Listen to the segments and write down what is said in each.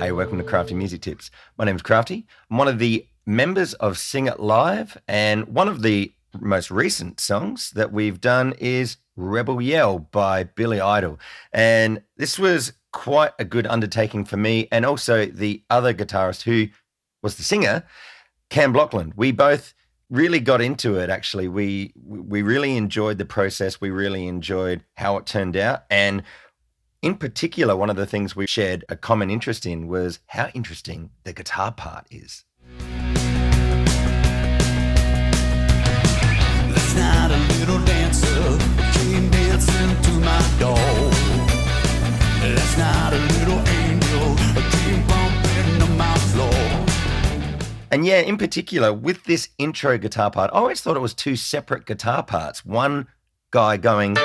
Hey, welcome to Crafty Music Tips. My name is Crafty. I'm one of the members of Sing It Live, and one of the most recent songs that we've done is Rebel Yell by Billy Idol. And this was quite a good undertaking for me and also the other guitarist who was the singer, Cam Blockland. We both really got into it, actually. We really enjoyed the process. We really enjoyed how it turned out. And in particular, one of the things we shared a common interest in was how interesting the guitar part is. That's not a little dancer came dancing to my door. That's not a little angel came bumping on my floor. And yeah, in particular, with this intro guitar part, I always thought it was two separate guitar parts. One guy going,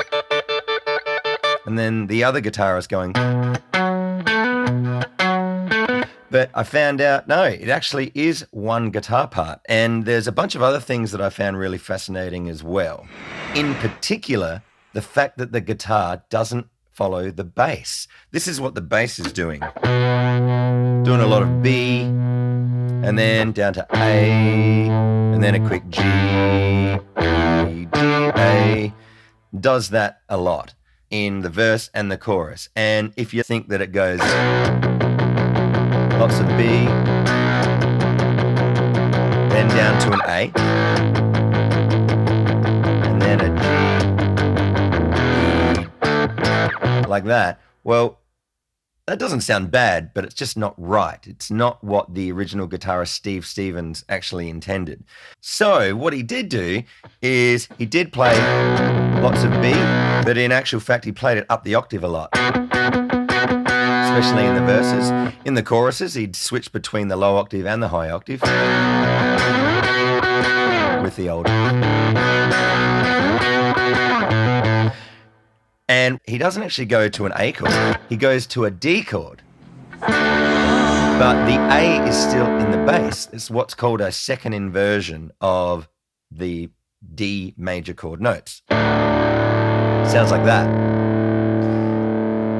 and then the other guitarist going. But I found out, no, it actually is one guitar part. And there's a bunch of other things that I found really fascinating as well. In particular, the fact that the guitar doesn't follow the bass. This is what the bass is doing. Doing a lot of B, and then down to A, and then a quick G, E, D, A. Does that a lot in the verse and the chorus. And if you think that it goes lots of B, then down to an A, and then a G, like that, well, that doesn't sound bad, but it's just not right. It's not what the original guitarist Steve Stevens actually intended. So what he did do is he did play lots of B, but in actual fact, he played it up the octave a lot, especially in the verses. In the choruses, he'd switch between the low octave and the high octave with the old. And he doesn't actually go to an A chord, he goes to a D chord. But the A is still in the bass. It's what's called a second inversion of the D major chord notes. Sounds like that.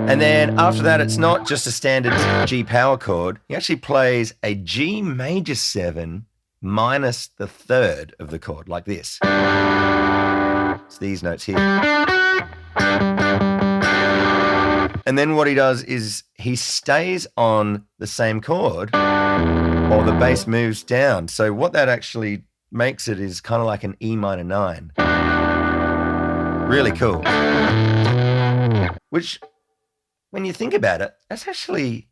And then after that, it's not just a standard G power chord. He actually plays a G major 7 minus the third of the chord, like this. It's these notes here. And then what he does is he stays on the same chord while the bass moves down. So what that actually makes it is kind of like an E minor 9. Really cool. Which, when you think about it, that's actually,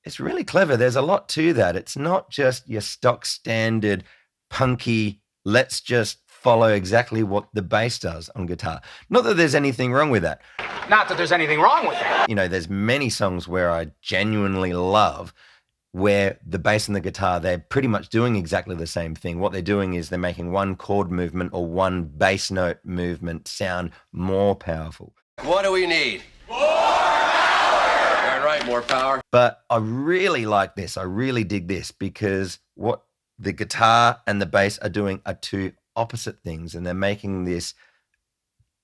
it's really clever. There's a lot to that. It's not just your stock standard punky, let's just follow exactly what the bass does on guitar. Not that there's anything wrong with that. Not that there's anything wrong with that. You know, there's many songs where I genuinely love where the bass and the guitar, they're pretty much doing exactly the same thing. What they're doing is they're making one chord movement or one bass note movement sound more powerful. What do we need? More power! Darn right, more power. But I really like this. I really dig this because what the guitar and the bass are doing are two opposite things, and they're making this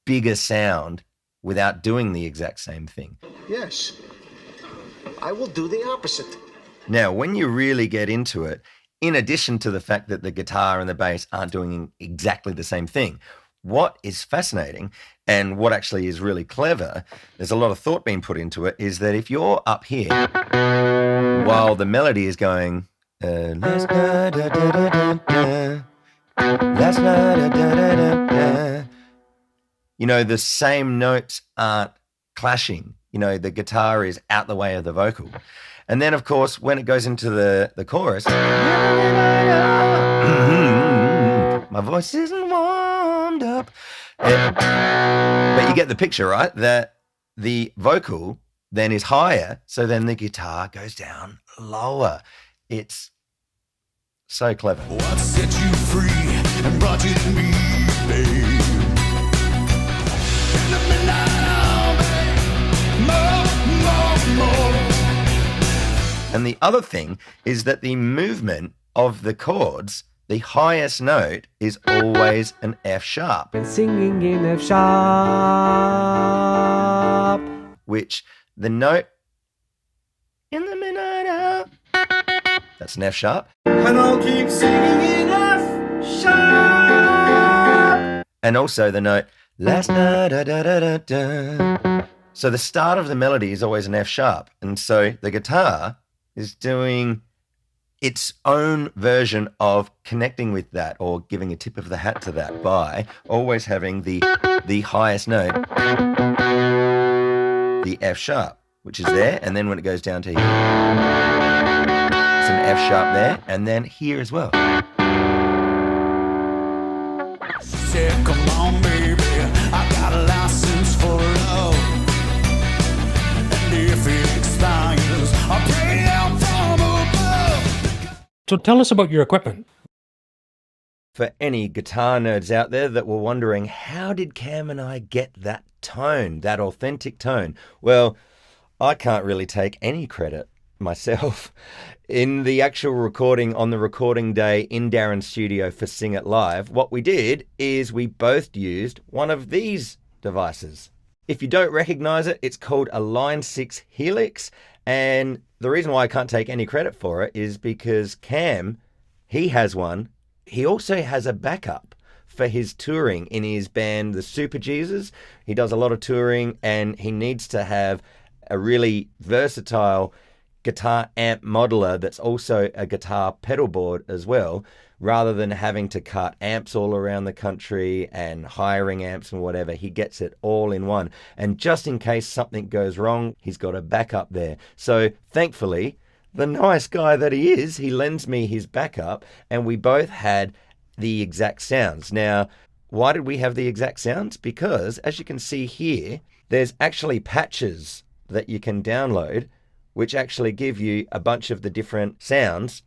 bigger sound without doing the exact same thing. Yes, I will do the opposite. Now, when you really get into it, in addition to the fact that the guitar and the bass aren't doing exactly the same thing, what is fascinating and what actually is really clever, there's a lot of thought being put into it, is that if you're up here while the melody is going, last night, da, da, da, da, da, last night, da, da, da, da, da, you know, the same notes aren't clashing. You know, the guitar is out the way of the vocal. And then, of course, when it goes into the chorus, my voice isn't warmed up. But you get the picture, right? That the vocal then is higher, so then the guitar goes down lower. It's so clever. What set you free and brought you to me, babe? In the midnight hour, babe. More. And the other thing is that the movement of the chords, the highest note is always an F sharp. And singing in F sharp. Which the note in the midnight hour That's an F sharp. And I'll keep singing in F sharp. And also the note, last night, da, da, da, da, da. So the start of the melody is always an F sharp. And so the guitar is doing its own version of connecting with that, or giving a tip of the hat to that, by always having the highest note, the F sharp, which is there. And then when it goes down to here, it's an F sharp there, and then here as well. She said, come on, baby, I got a license for love. And if it expires, I'll pray out from above. So tell us about your equipment. For any guitar nerds out there that were wondering, how did Cam and I get that tone, that authentic tone? Well, I can't really take any credit myself. In the actual recording, on the recording day in Darren's studio for Sing It Live, what we did is we both used one of these devices. If you don't recognize it, it's called a Line 6 Helix. And the reason why I can't take any credit for it is because Cam, he has one. He also has a backup for his touring in his band, the Super Jesus. He does a lot of touring, and he needs to have a really versatile guitar amp modeler that's also a guitar pedal board as well, rather than having to cut amps all around the country and hiring amps and whatever. He gets it all in one. And just in case something goes wrong, he's got a backup there. So thankfully, the nice guy that he is, he lends me his backup, and we both had the exact sounds. Now, why did we have the exact sounds? Because, as you can see here, there's actually patches that you can download which actually give you a bunch of the different sounds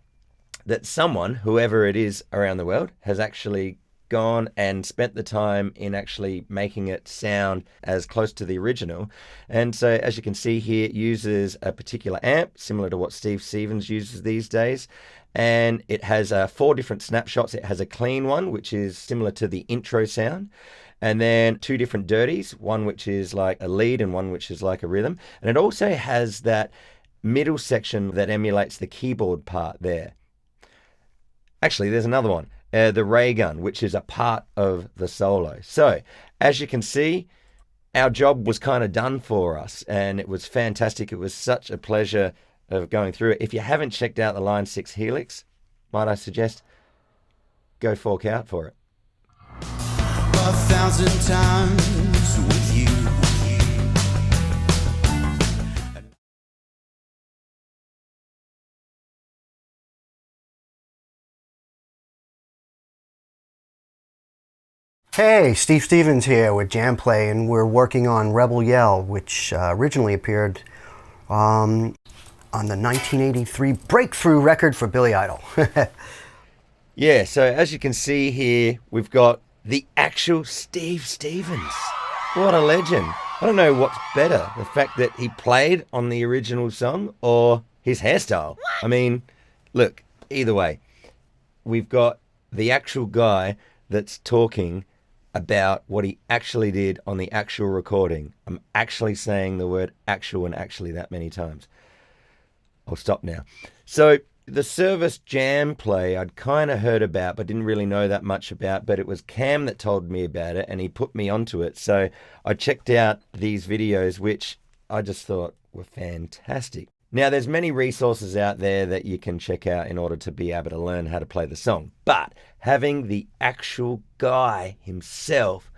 that someone, whoever it is around the world, has actually gone and spent the time in actually making it sound as close to the original. And so, as you can see here, it uses a particular amp similar to what Steve Stevens uses these days. And it has 4 different snapshots. It has a clean one, which is similar to the intro sound. And then 2 different dirties, one which is like a lead and one which is like a rhythm. And it also has that middle section that emulates the keyboard part there. Actually, there's another one, the ray gun, which is a part of the solo. So, as you can see, our job was kind of done for us, and it was fantastic. It was such a pleasure of going through it. If you haven't checked out the Line 6 Helix, might I suggest go fork out for it. 1,000 times with you. Hey, Steve Stevens here with Jamplay, and we're working on Rebel Yell, which originally appeared on the 1983 breakthrough record for Billy Idol. Yeah, so as you can see here, we've got the actual Steve Stevens. What a legend. I don't know what's better, the fact that he played on the original song or his hairstyle. I mean, look, either way, we've got the actual guy that's talking about what he actually did on the actual recording. I'm actually saying the word actual and actually that many times. I'll stop now. So the service Jamplay I'd kind of heard about but didn't really know that much about, but it was Cam that told me about it and he put me onto it. So I checked out these videos, which I just thought were fantastic. Now, there's many resources out there that you can check out in order to be able to learn how to play the song. But having the actual guy himself,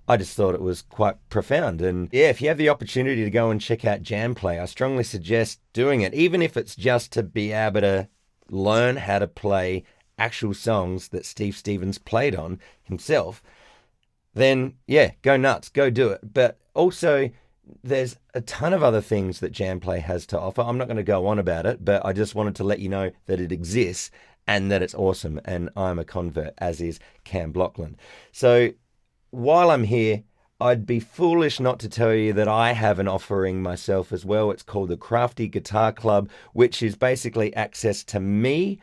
I just thought it was quite profound. And yeah, if you have the opportunity to go and check out Jamplay, I strongly suggest doing it, even if it's just to be able to learn how to play actual songs that Steve Stevens played on himself. Then yeah, go nuts, go do it. But also, there's a ton of other things that Jamplay has to offer. I'm not going to go on about it, but I just wanted to let you know that it exists and that it's awesome. And I'm a convert, as is Cam Blockland. So while I'm here, I'd be foolish not to tell you that I have an offering myself as well. It's called the Crafty Guitar Club, which is basically access to me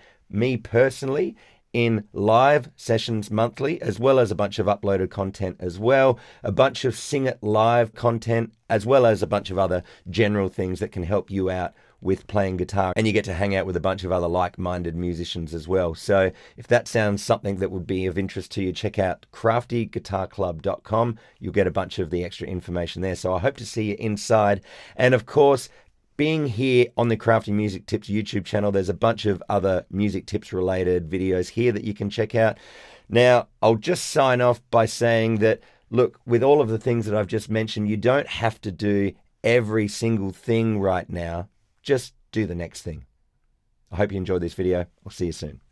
personally, in live sessions monthly, as well as a bunch of uploaded content as well, a bunch of Sing It Live content, as well as a bunch of other general things that can help you out with playing guitar, and you get to hang out with a bunch of other like-minded musicians as well. So if that sounds something that would be of interest to you, check out craftyguitarclub.com. You'll get a bunch of the extra information there. So I hope to see you inside. And of course, being here on the Crafty Music Tips YouTube channel, there's a bunch of other music tips related videos here that you can check out. Now, I'll just sign off by saying that, look, with all of the things that I've just mentioned, you don't have to do every single thing right now. Just do the next thing. I hope you enjoyed this video. I'll see you soon.